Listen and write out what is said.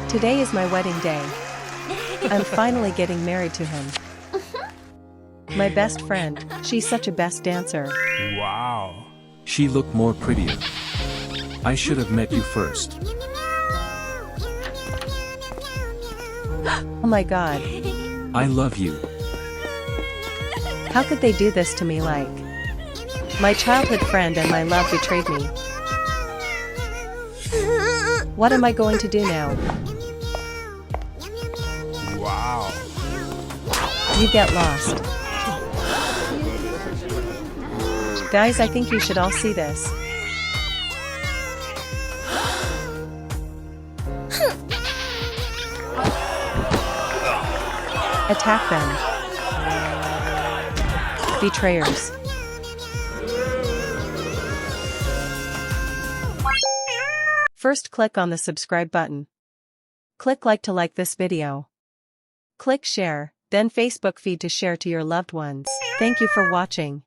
Today is my wedding day. I'm finally getting married to him. My best friend, she's such a best dancer. Wow. She looked more prettier. I should have met you first. Oh my god. I love you. How could they do this to me like? My childhood friend and my love betrayed me. What am I going to do now? Wow. You get lost. Guys, I think you should all see this. Attack them. Betrayers. First, click on the subscribe button. Click like to like this video. Click share, then Facebook feed to share to your loved ones. Thank you for watching.